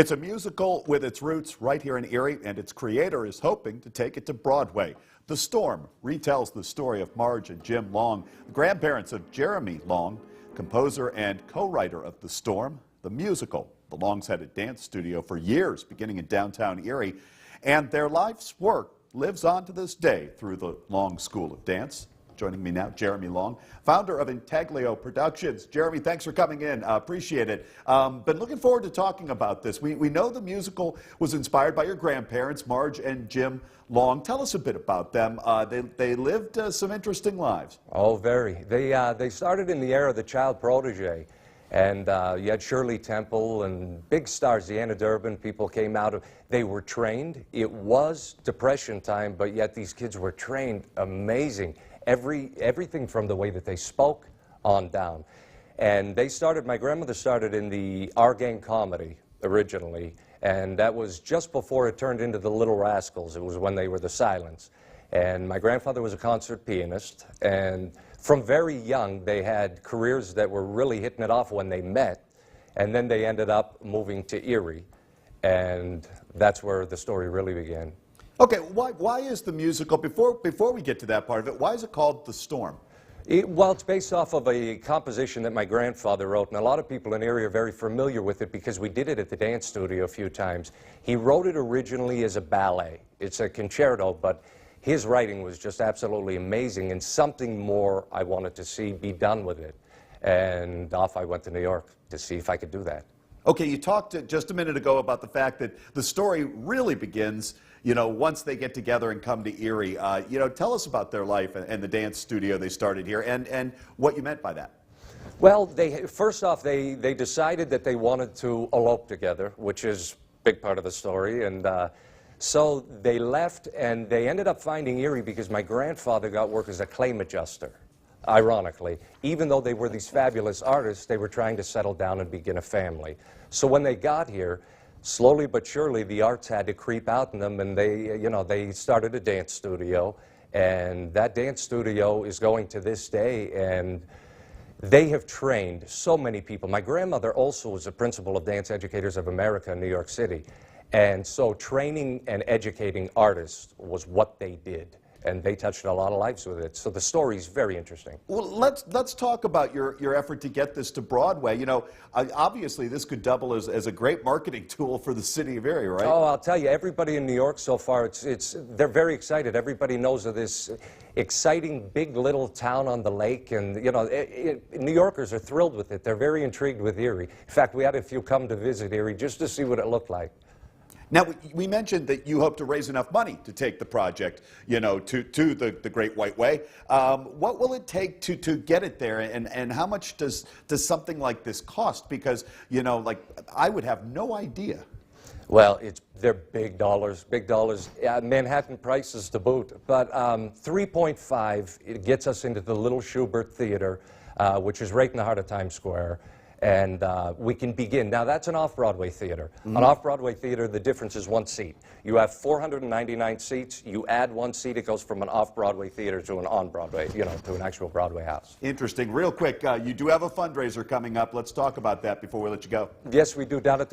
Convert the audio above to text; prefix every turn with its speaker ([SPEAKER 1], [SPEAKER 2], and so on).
[SPEAKER 1] It's a musical with its roots right here in Erie, and its creator is hoping to take it to Broadway. The Storm retells the story of Marge and Jim Long, the grandparents of Jeremy Long, composer and co-writer of The Storm, the musical. The Longs had a dance studio for years, beginning in downtown Erie, and their life's work lives on to this day through the Long School of Dance. Joining me now, Jeremy Long, founder of Intaglio Productions. Jeremy, thanks for coming in. Appreciate it. Been looking forward to talking about this. We know the musical was inspired by your grandparents, Marge and Jim Long. Tell us a bit about them. They lived some interesting lives.
[SPEAKER 2] Oh, very. They started in the era of the child protege. And you had Shirley Temple and big stars, Deanna Durbin, people came out of, they were trained. It was Depression time, but yet these kids were trained amazing. Everything from the way that they spoke on down. And they started, my grandmother started in the Our Gang comedy originally, and that was just before it turned into the Little Rascals. It was when they were the Silents. And my grandfather was a concert pianist, and from very young they had careers that were really hitting it off when they met, and then they ended up moving to Erie, and that's where the story really began.
[SPEAKER 1] Okay, why is the musical, before we get to that part of it, why is it called The Storm?
[SPEAKER 2] Well, it's based off of a composition that my grandfather wrote, and a lot of people in Erie are very familiar with it because we did it at the dance studio a few times. He wrote it originally as a ballet. It's a concerto, but his writing was just absolutely amazing, and something more I wanted to see be done with it. And off I went to New York to see if I could do that.
[SPEAKER 1] Okay, you talked just a minute ago about the fact that the story really begins, you know, once they get together and come to Erie. You know, tell us about their life and the dance studio they started here and what you meant by that.
[SPEAKER 2] Well, first off, they decided that they wanted to elope together, which is a big part of the story. And so they left, and they ended up finding Erie because my grandfather got work as a claim adjuster. Ironically, even though they were these fabulous artists, they were trying to settle down and begin a family. So when they got here, slowly but surely the arts had to creep out in them, and they started a dance studio, and that dance studio is going to this day, and they have trained so many people. My grandmother also was a principal of Dance Educators of America in New York City, and so training and educating artists was what they did. And they touched a lot of lives with it. So the story is very interesting.
[SPEAKER 1] Well, let's talk about your effort to get this to Broadway. You know, obviously this could double as a great marketing tool for the city of Erie, right? Oh,
[SPEAKER 2] I'll tell you, everybody in New York so far, they're very excited. Everybody knows of this exciting big little town on the lake, and you know, New Yorkers are thrilled with it. They're very intrigued with Erie. In fact, we had a few come to visit Erie just to see what it looked like.
[SPEAKER 1] Now, we mentioned that you hope to raise enough money to take the project, you know, to the Great White Way. What will it take to get it there, and how much does something like this cost? Because, you know, like, I would have no idea.
[SPEAKER 2] Well, they're big dollars, Manhattan prices to boot. But 3.5, it gets us into the Little Schubert Theater, which is right in the heart of Times Square. And we can begin. Now, that's an off-Broadway theater. Mm-hmm. An off-Broadway theater, the difference is one seat. You have 499 seats. You add one seat, it goes from an off-Broadway theater to an on-Broadway, you know, to an actual Broadway house.
[SPEAKER 1] Interesting. Real quick, you do have a fundraiser coming up. Let's talk about that before we let you go.
[SPEAKER 2] Yes, we do, down at the